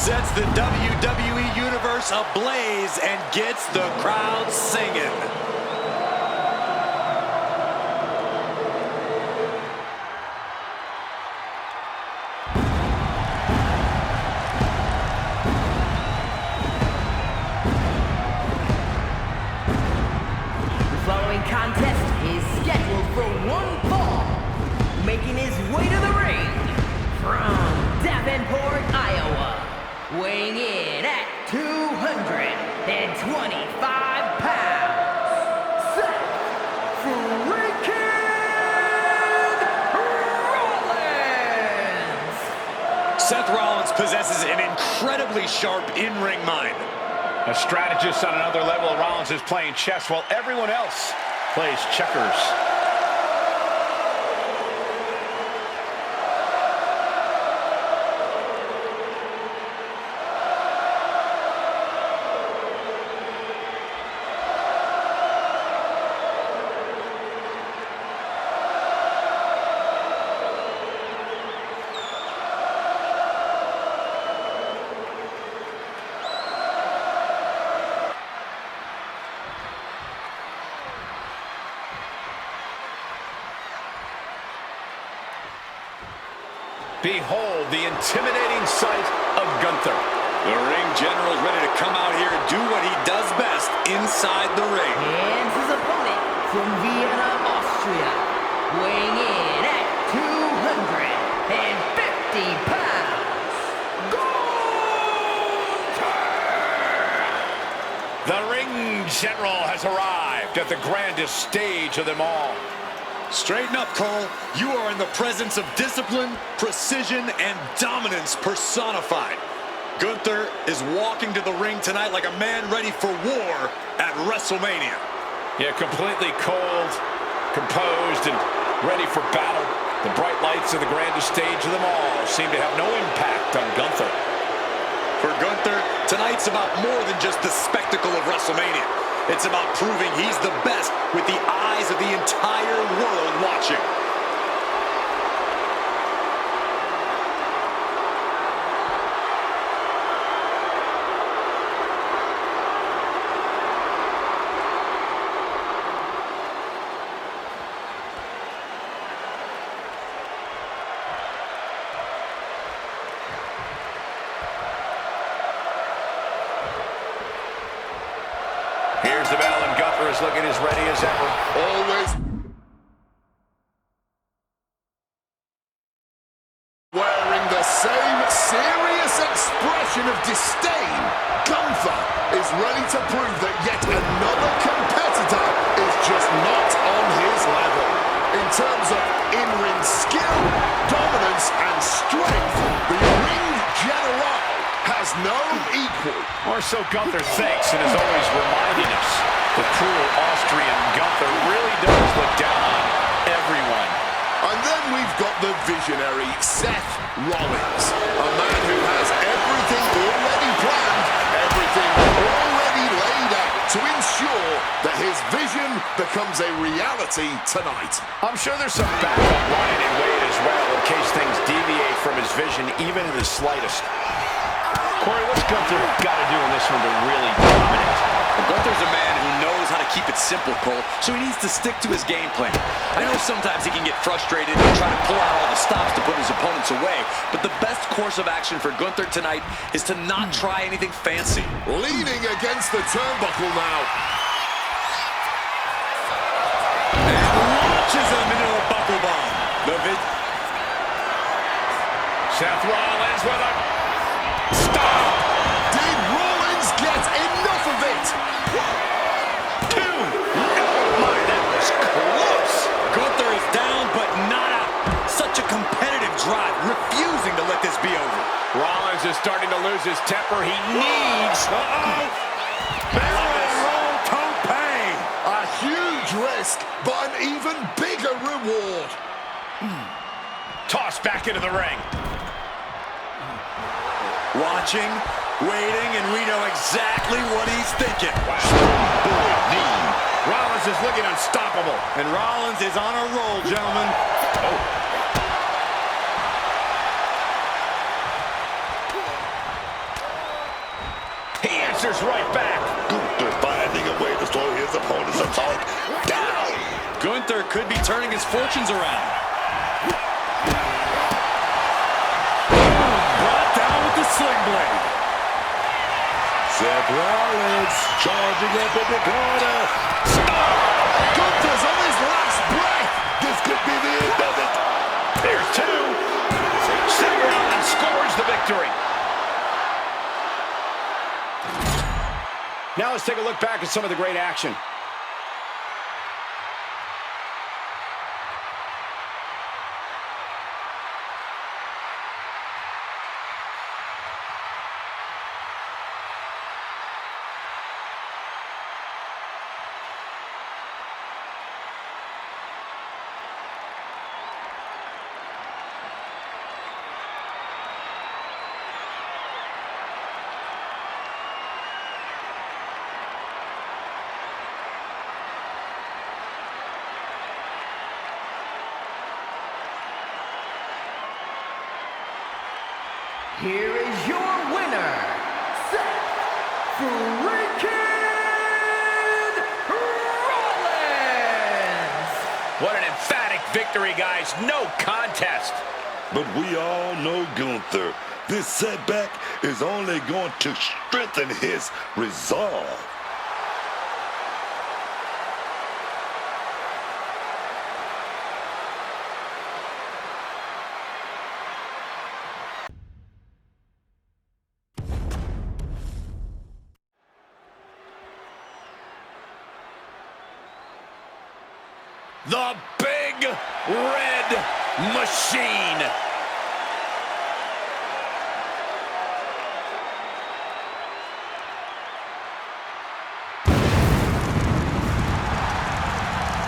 sets the WWE Universe ablaze and gets the crowd singing. The following contest is scheduled for one fall. Making his way to the ring from Davenport, Iowa, weighing in at 225 pounds, Seth Rollins! Seth Rollins possesses an incredibly sharp in-ring mind. A strategist on another level. Rollins is playing chess while everyone else plays checkers. Behold the intimidating sight of Gunther. The ring general is ready to come out here and do what he does best inside the ring. And his opponent from Vienna, Austria, weighing in at 250 pounds, Gunther! The ring general has arrived at the grandest stage of them all. Straighten up, Cole. You are in the presence of discipline, precision, and dominance personified. Gunther is walking to the ring tonight like a man ready for war at WrestleMania. Yeah, completely cold, composed, and ready for battle. The bright lights of the grandest stage of them all seem to have no impact on Gunther. For Gunther, tonight's about more than just the spectacle of WrestleMania. It's about proving he's the best with the eyes of the entire world watching. Here's the bell, and Gunther is looking as ready as ever. Always wearing the same serious expression of disdain, Gunther is ready to prove that yet another competitor is just not on his level. In terms of in-ring skill, dominance, and strength, the ring general has no equal. Or so Gunther thinks, and is always reminding us. The cruel Austrian Gunther really does look down on everyone. And then we've got the visionary Seth Rollins, a man who has everything already planned, everything already laid out to ensure that his vision becomes a reality tonight. I'm sure there's some backup Ryan and Wade as well in case things deviate from his vision even in the slightest. Corey, what's Gunther got to do in this one to really dominate? Well, Gunther's a man who knows how to keep it simple, Cole, so he needs to stick to his game plan. I know sometimes he can get frustrated and try to pull out all the stops to put his opponents away, but the best course of action for Gunther tonight is to not try anything fancy. Leaning against the turnbuckle now. And launches him into a buckle bomb. Seth Rollins with a stop. Did Rollins get enough of it? 2. Oh my, that was close. Gunther is down, but not out. Such a competitive drive, refusing to let this be over. Rollins is starting to lose his temper. He needs... Barrel tope. A huge risk, but an even bigger reward. Tossed back into the ring. Watching, waiting, and we know exactly what he's thinking. Wow. Boy, knee. Rollins is looking unstoppable. And Rollins is on a roll, gentlemen. answers right back. Gunther finding a way to slow his opponent's attack down. Gunther could be turning his fortunes around. Brought down with the sling blade. Seth Rollins charging up in the corner. Gunther's on his last breath. This could be the end of it. There's two. Seth Rollins scores the victory. Now let's take a look back at some of the great action. Here is your winner, Seth freaking Rollins! What an emphatic victory, guys. No contest. But we all know Gunther. This setback is only going to strengthen his resolve. The Big Red Machine.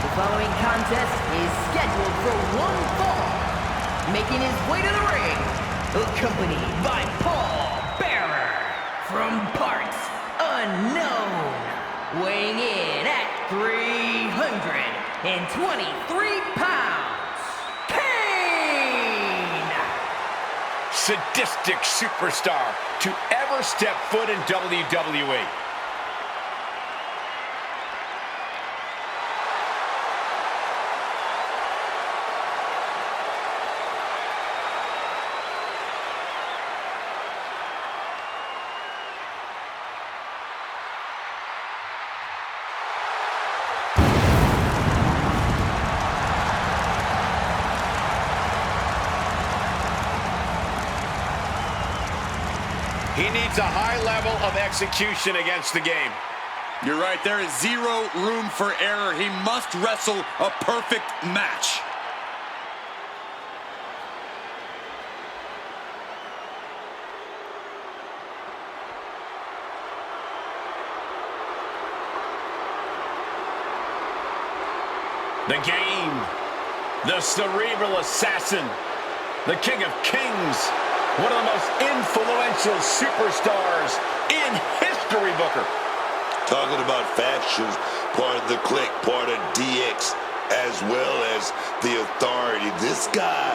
The following contest is scheduled for one fall. Making his way to the ring, accompanied by Paul Bearer from parts unknown, weighing in at 323 pounds, Kane! Sadistic superstar to ever step foot in WWE. He needs a high level of execution against the game. You're right, there is zero room for error. He must wrestle a perfect match. The game, the cerebral assassin, the king of kings, one of the most influential superstars in history, Booker. Talking about factions, part of the clique, part of DX, as well as the authority. This guy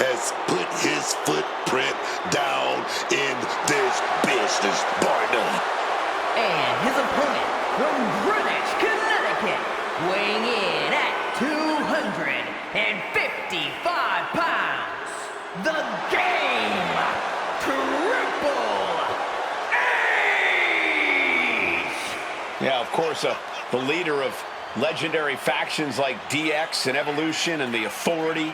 has put his footprint down in this business, bar none. And his opponent from Greenwich, Connecticut, weighing in at 255 pounds, the Game Triple H! Yeah, of course, the leader of legendary factions like DX and Evolution and the Authority,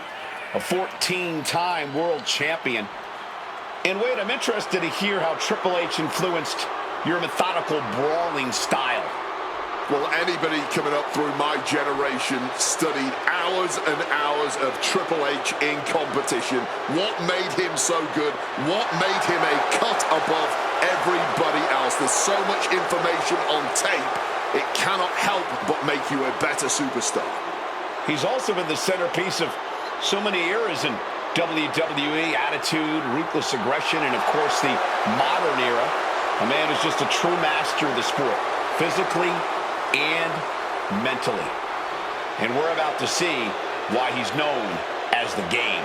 a 14-time world champion. And Wade, I'm interested to hear how Triple H influenced your methodical brawling style. Well, anybody coming up through my generation studied hours and hours of Triple H in competition. What made him so good? What made him a cut above everybody else? There's so much information on tape, it cannot help but make you a better superstar. He's also been the centerpiece of so many eras in WWE, attitude, ruthless aggression, and of course the modern era. A man who's just a true master of the sport, physically and mentally. And we're about to see why he's known as the Game.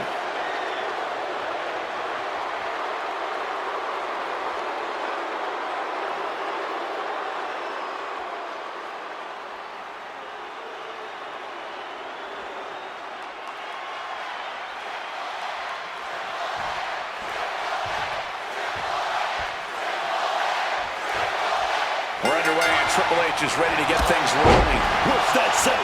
Triple H is ready to get things rolling. What's that say?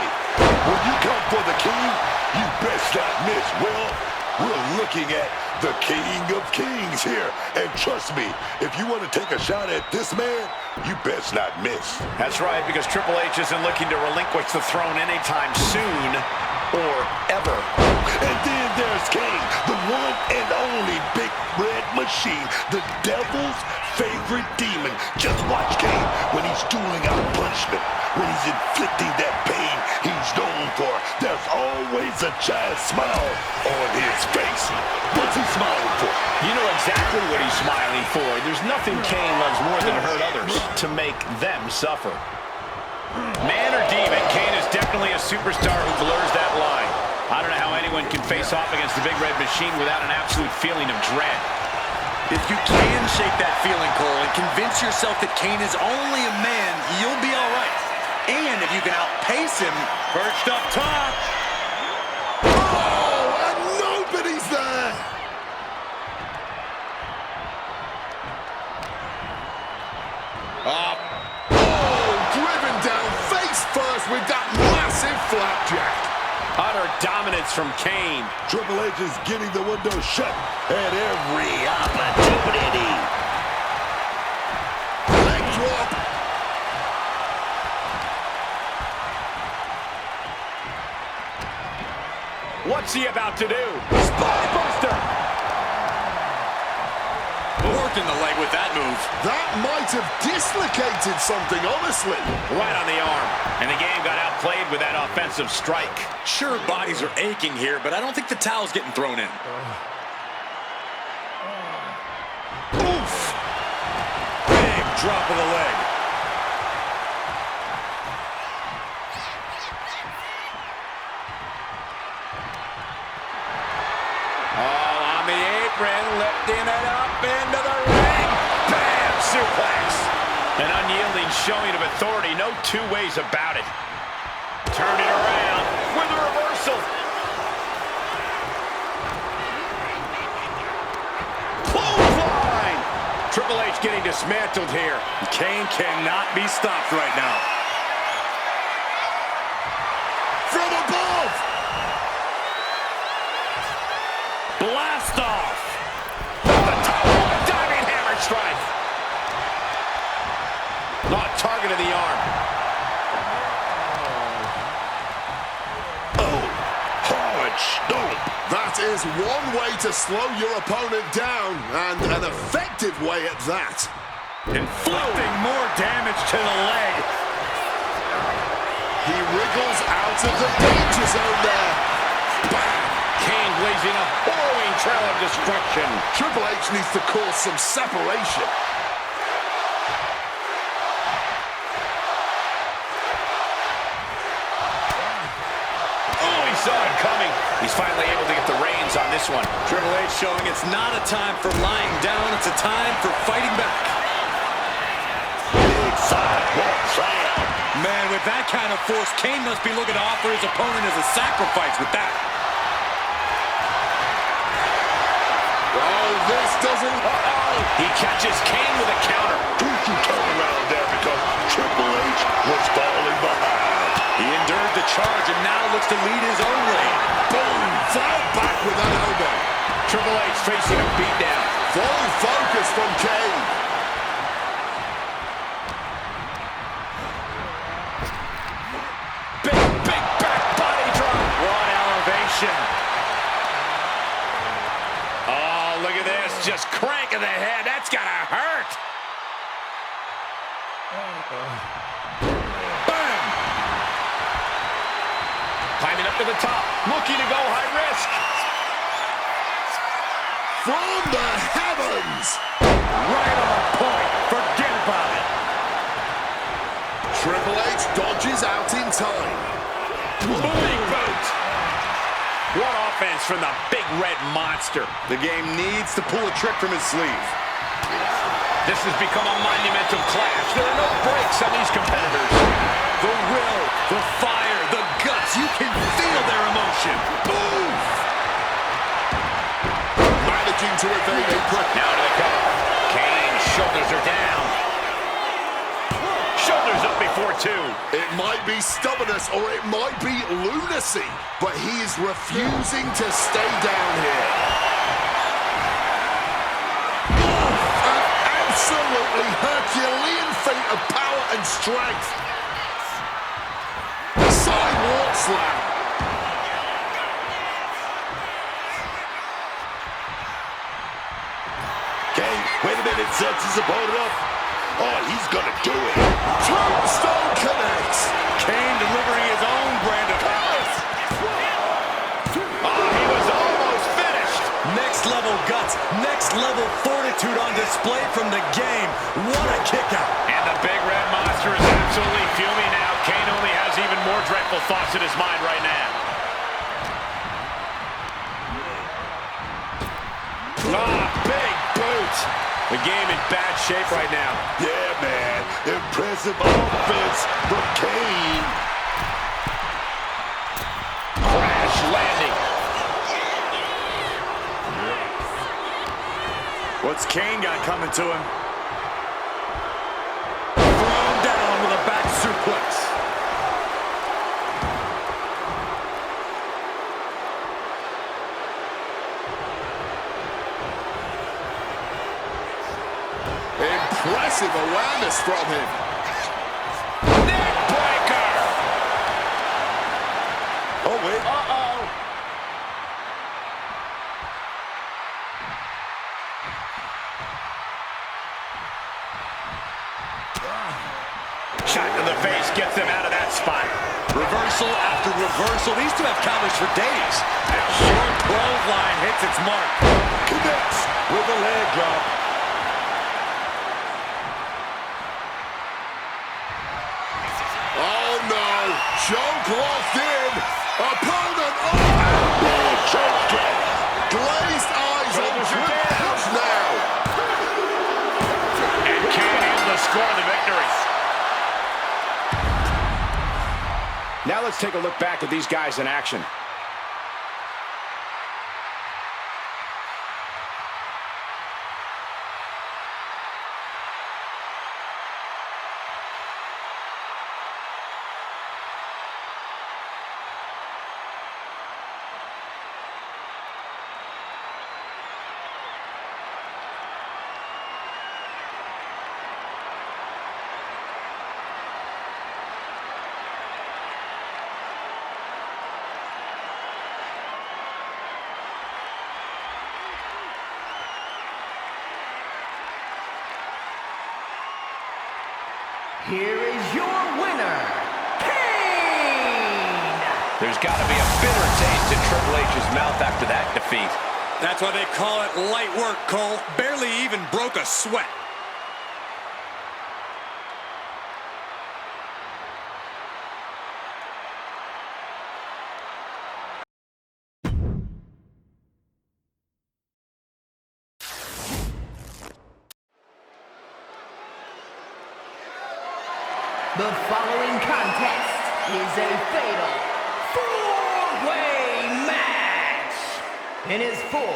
When you come for the king, you best not miss. Well, we're looking at the King of Kings here. And trust me, if you want to take a shot at this man, you best not miss. That's right, because Triple H isn't looking to relinquish the throne anytime soon or ever. And then there's Kane, the one and only big red machine, the devil's favorite demon. Just watch Kane when he's dueling out punishment, when he's inflicting that pain he's known for. There's always a giant smile on his face. What's he smiling for? You know exactly what he's smiling for. There's nothing Kane loves more than to hurt others, to make them suffer. Man or demon, Kane is definitely a superstar who blurs that line. I don't know how anyone can face off against the big red machine without an absolute feeling of dread. If you can shake that feeling, Cole, and convince yourself that Kane is only a man, you'll be all right. And if you can outpace him, perched up top. Oh, and nobody's there. Driven down face first with that massive flapjack. Utter dominance from Kane. Triple H is getting the window shut at every opportunity. Leg drop. What's he about to do? Spinebuster! Working the leg with that move. That might have dislocated something, honestly. Right on the arm. And the game got outplayed with that offensive strike. Sure, bodies are aching here, but I don't think the towel's getting thrown in. Oof. Big drop of the leg. On the apron, lifting it up into the ring. Bam! Suplex. An unyielding showing of authority. No two ways about it. Turn it around with a reversal. Clothesline. Triple H getting dismantled here. Kane cannot be stopped right now. From above. Blast off. The top diving hammer strike. Not target of the arm. Oh, hard stomp. That is one way to slow your opponent down, and an effective way at that. Inflicting more damage to the leg. He wriggles out of the danger zone there. Bam! Kane blazing a harrowing trail of destruction. Triple H needs to cause some separation. Oh, he saw it coming. He's finally able to get the reins on this one. Triple H showing it's not a time for lying down, it's a time for fighting back. Big sidewalk slam. Man, with that kind of force, Kane must be looking to offer his opponent as a sacrifice with that. Oh, this doesn't... He catches Kane with a counter. Don't you turn around there because Triple H was falling behind. He endured the charge and now looks to lead his own lane. Boom! Fell back with that elbow. Triple H facing a beatdown. Full focus from Kane. Big back body drop. What elevation. Oh, look at this. Just cranking the head. That's gotta hurt. Bam! Climbing up to the top. Looking to go high risk. From the heavens. Right on point. Forget about it. Triple H dodges out in time. Big boot. What offense from the big red monster. The game needs to pull a trick from his sleeve. This has become a monumental clash. There are no breaks on these competitors. The will, the fire, the guts, you can feel their emotion. Boom! Managing to evade a quick. Now to the cover. Kane's shoulders are down. Shoulders up two. It might be stubbornness or it might be lunacy, but he is refusing to stay down here. An absolutely Herculean feat of power and strength. Sidewalk slam. Kane, wait a minute, sets his opponent up. Oh, he's gonna do it. Tombstone connects. Kane delivering his own brand of power. Oh, he was almost finished. Next level guts, next level fortitude on display from the game. What a kick out. And the big red monster is absolutely fuming now. Kane only has even more dreadful thoughts in his mind right now. Big boot. The game in bad shape right now. Yeah, man. Impressive offense from Kane. Crash landing. What's Kane got coming to him? Thrown down with a back suplex. Impressive awareness from him. Neck breaker. Oh, wait. Uh-oh. Shot to the face gets them out of that spot. Reversal after reversal. These two have counters for days. That short clothesline hits its mark. Connects with a leg drop. Oh no, choke locked in. Opponent Choke it. glazed eyes on Triple H now. And Kane able to score the victory. Now let's take a look back at these guys in action. Here is your winner, Kane! There's got to be a bitter taste in Triple H's mouth after that defeat. That's why they call it light work, Cole. Barely even broke a sweat. The following contest is a fatal four-way match. It is for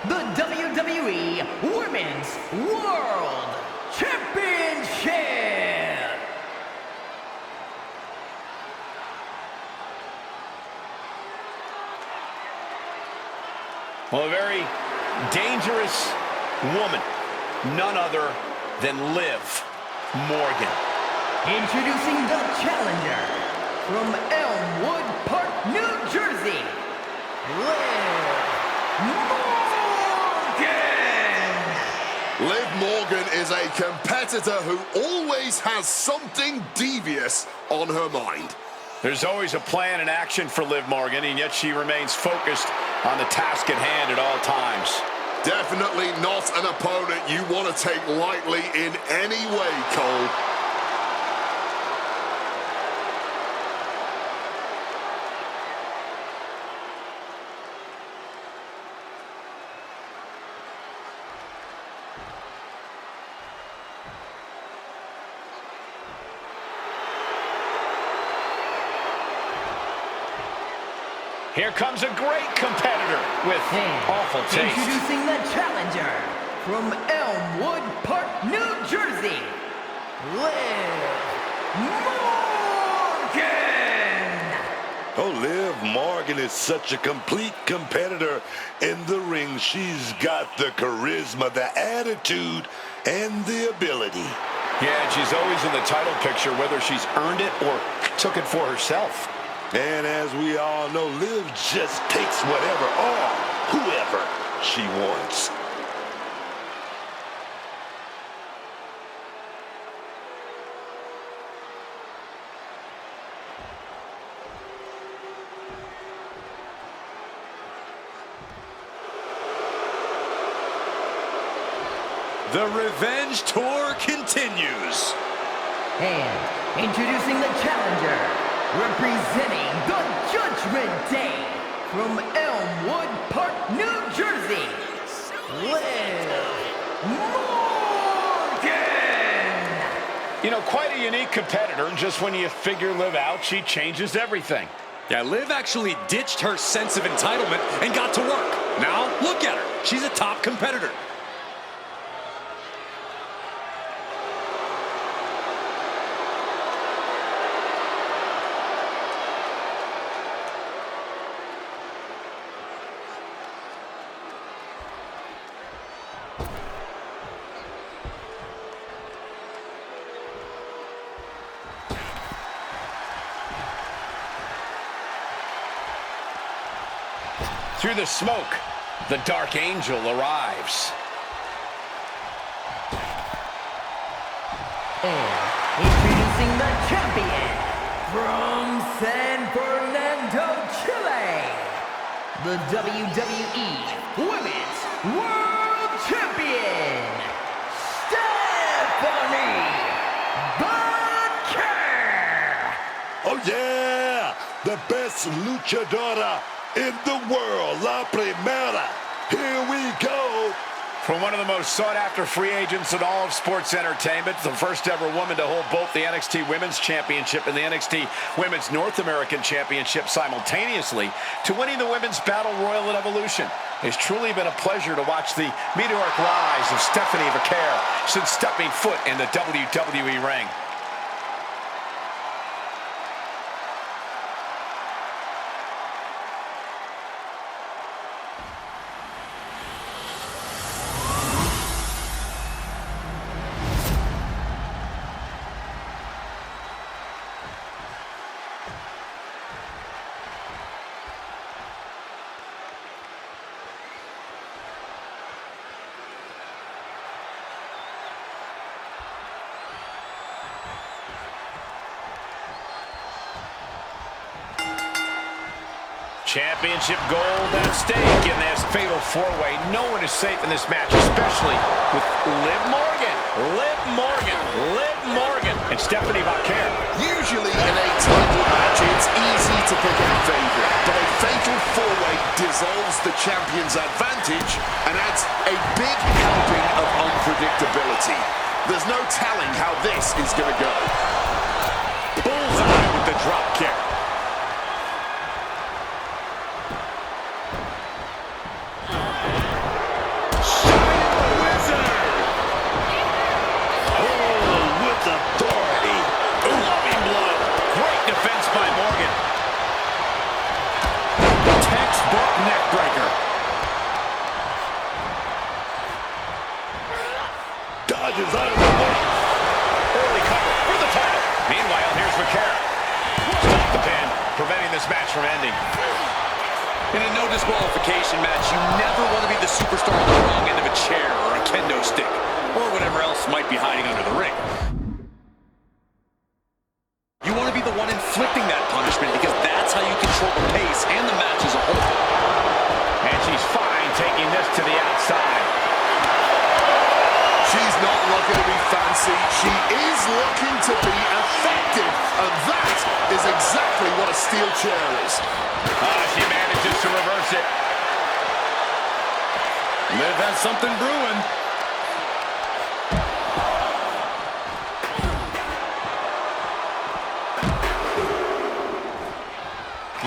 the WWE Women's World Championship. Well, a very dangerous woman. None other than Liv Morgan. Introducing the challenger from Elmwood Park, New Jersey, Liv Morgan! Liv Morgan is a competitor who always has something devious on her mind. There's always a plan and action for Liv Morgan, and yet she remains focused on the task at hand at all times. Definitely not an opponent you want to take lightly in any way, Cole. Here comes a great competitor with awful taste. Introducing the challenger from Elmwood Park, New Jersey, Liv Oh, Liv Morgan is such a complete competitor in the ring. She's got the charisma, the attitude, and the ability. Yeah, and she's always in the title picture, whether she's earned it or took it for herself. And as we all know, Liv just takes whatever or whoever she wants. The Revenge Tour continues. And introducing the challenger, representing the Judgment Day from Elmwood Park, New Jersey, Liv Morgan! You know, quite a unique competitor, and just when you figure Liv out, she changes everything. Yeah, Liv actually ditched her sense of entitlement and got to work. Now, look at her. She's a top competitor. Through the smoke, the Dark Angel arrives. And introducing the champion from San Fernando, Chile, the WWE Women's World Champion, Stephanie Baker! Oh, yeah! The best luchadora in the world, La Primera. Here we go. From one of the most sought-after free agents in all of sports entertainment, the first ever woman to hold both the NXT Women's Championship and the NXT Women's North American Championship simultaneously, to winning the Women's Battle Royal at Evolution. It's truly been a pleasure to watch the meteoric rise of Stephanie Baker since stepping foot in the WWE ring. Championship gold at stake in this fatal four-way. No one is safe in this match, especially with Liv Morgan. Liv Morgan. Liv Morgan. And Stephanie Baker. Usually in a title match, it's easy to pick a favorite, but a fatal four-way dissolves the champion's advantage and adds a big helping of unpredictability. There's no telling how this is going to go. Bullseye with the drop kick. Dodges out of the way. Early cover for the title. Meanwhile, here's Baker. Stop the pin, preventing this match from ending. In a no disqualification match, you never want to be the superstar on the wrong end of a chair or a kendo stick, or whatever else might be hiding under the ring. You want to be the one inflicting that punishment because that's how you control the pace and the match as a whole. And she's fine taking this to the outside. She's not looking to be fancy. She is looking to be effective. And that is exactly what a steel chair is. She manages to reverse it. Liv has something brewing.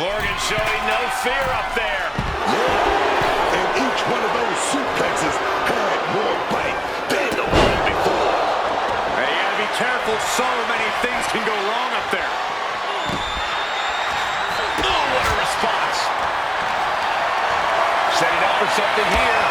Morgan showing no fear up there. Yeah, and each one of those suplexes had more bite than the one before. And you gotta be careful. So many things can go wrong up there. Oh, what a response. Setting up for something here.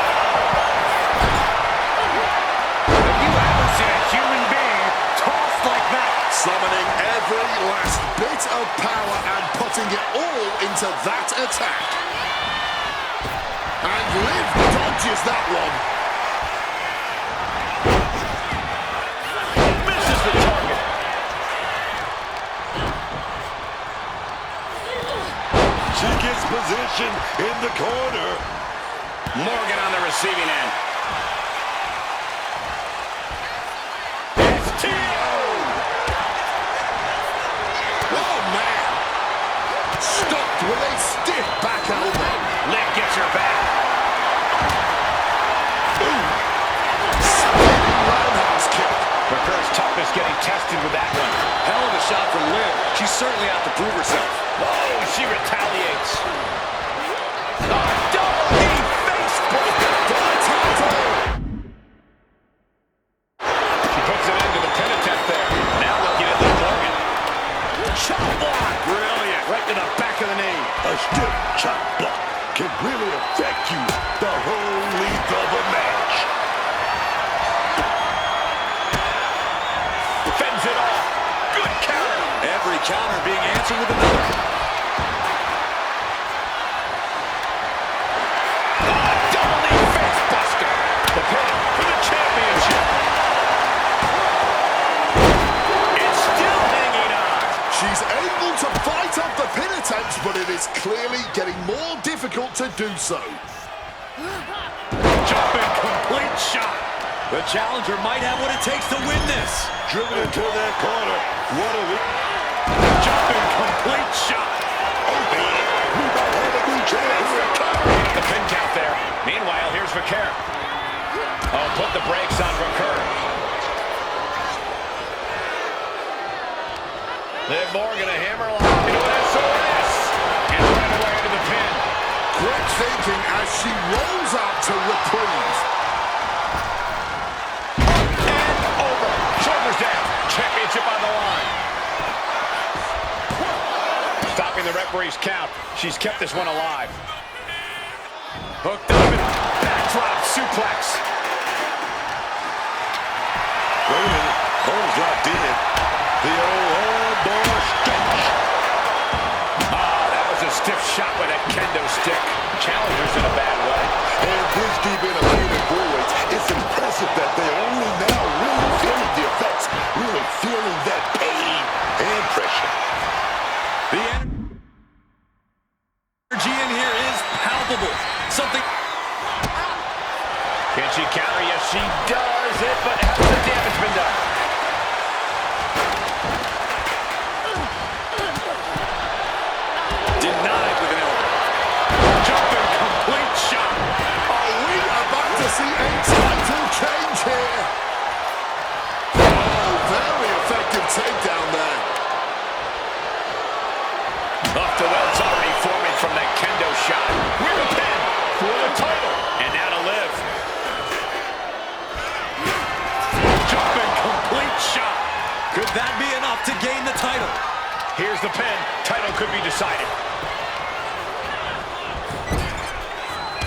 Have you ever seen a human being tossed like that? Summoning every last bit of power and putting it all into that attack. And Liv dodges that one. Misses the target. She gets position in the corner. Morgan on the receiving end. Oh, man. Stopped with a stiff back elbow. Liv gets her back. Spinning roundhouse kick. McCur's toughness getting tested with that one. Hell of a shot from Liv. She's certainly out to prove herself. Oh, she retaliates. Double knee face breaker to the title. She puts an end to the pin attempt there. Now looking at Liv Morgan. Chop block. Brilliant. Right to the back of the knee. A stiff chop block can really affect you the whole length of a match. Fends it off. Good counter. Every counter being answered with another. Double knee face buster. The pin for the championship. It's still hanging on. She's able to fight off the pin attempts, but it is clearly getting more difficult to do so. Jumping complete shot. The challenger might have what it takes to win this. Driven into that corner. What a week. Jumping complete shot. Oh, man. We might have a new champion. The pin count there. Meanwhile, here's Vaquer. Oh, put the brakes on Vaquer. Liv Morgan, a hammerlock into an SOS. And right away into the pin. Quick thinking as she rolls out to reprieve. And over. Shoulders down. Championship on the line. Stopping the referee's count. She's kept this one alive. Hooked up and backdrop suplex. Wait a minute. Hole's locked in. The old elbow stretch. Oh, that was a stiff shot with that kendo stick. Challenger's in a bad way. And this deep in a human bullweight, it's impressive that they're only now really feeling the effects, really feeling that pain and pressure. The energy in here is palpable. Something. Can she counter? Yes, she does it, but has the damage been done? Denied with an elbow. Jumping complete shot. Are we about to see a title change here? Oh, very effective takedown there. Off to Wells already forming from that kendo shot. With a pin for the title. And now to Liv. Jumping complete shot. Could that be enough to gain the title? Here's the pin. Title could be decided.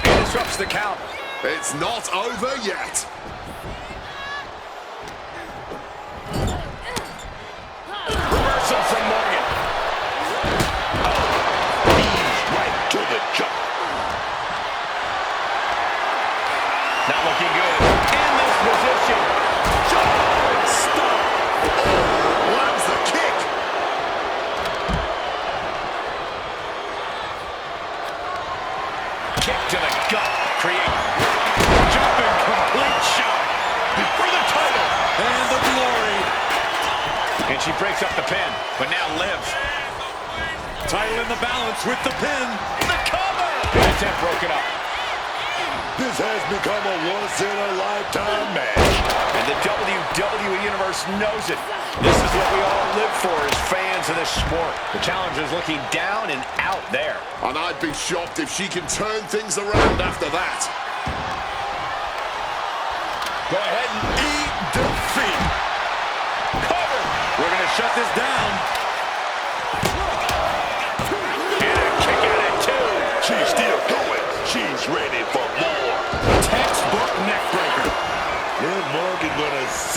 And disrupts the count. It's not over yet. Reversal from Morgan. Knees right to the jump. Not looking good. In this position. Jump. Stop. Lands the kick. Kick to the gut. Create. Jumping complete shot. For the title. And the glory. And she breaks up the pin. But now Liv. Title in the balance with the pin. The cover. Pin attempt broken up. This has become a once-in-a-lifetime match. And the WWE Universe knows it. This is what we all live for as fans of this sport. The challenger's looking down and out there. And I'd be shocked if she can turn things around after that. Go ahead and eat defeat. Cover.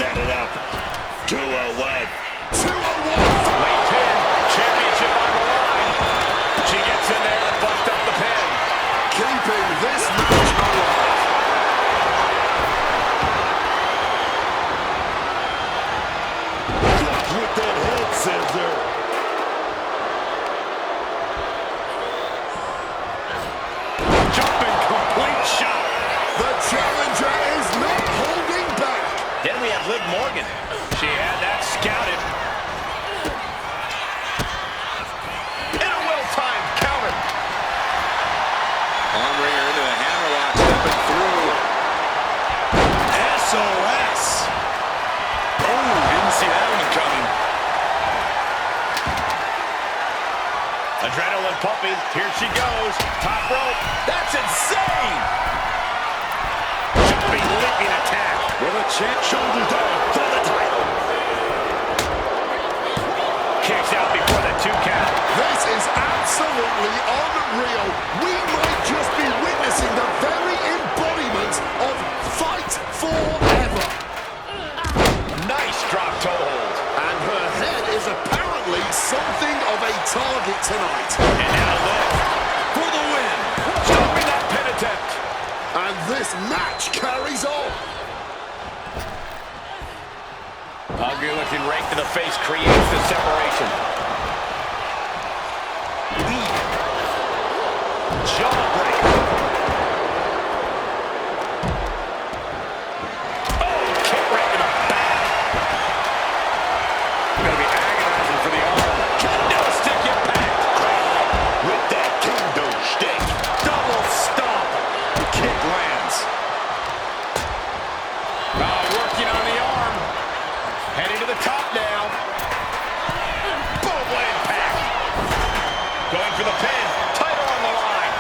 set it up. 201. 201. Late pin. Championship on the line. She gets in there and busts up the pin. Keeping this match alive. With that head scissor. Jumping complete shot. The challenger is not holding back. Then we have Liv Morgan. She had that scouted. And a well-timed counter. Arm wringer into the hammerlock, stepping through. SOS. Oh, didn't see that one coming. Adrenaline pumping. Here she goes. Top rope. That's insane. Jumping, leaping attack. With a champ. Shoulders down for the title. Kicks out before the 2 count. This is absolutely unreal. We might just be witnessing the very embodiment of fight forever. Nice drop toe hold. And her head is apparently something of a target tonight. And now Liv for the win. Stopping that pin attempt. And this match carries on. Ugly looking rake to the face creates the separation. Jawbreaker. Oh, kick right to the back. Gonna be agonizing for the arm. Kendo stick impact. With that kendo stick. Double stomp. Kick lands. Working on the arm. Heading to the top now. Boom, what impact. Going for the pin. Title on the line.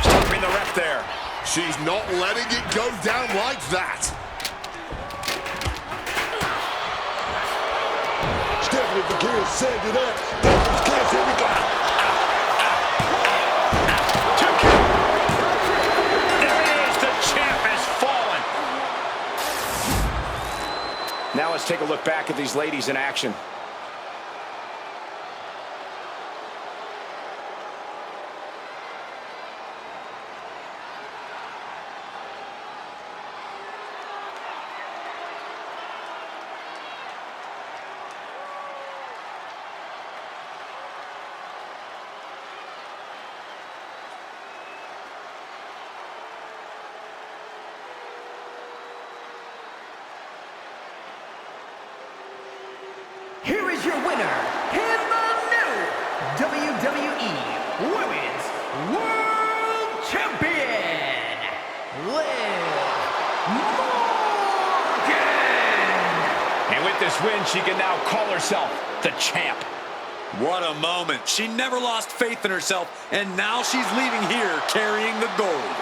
Stopping the ref there. She's not letting it go down like that. Stephanie McGill set it up. Devil's kiss. Here we go. Two count. There it is. The champ has fallen. Now let's take a look back at these ladies in action. Here is your winner, and the new WWE Women's World Champion, Liv Morgan! And with this win, she can now call herself the champ. What a moment. She never lost faith in herself, and now she's leaving here carrying the gold.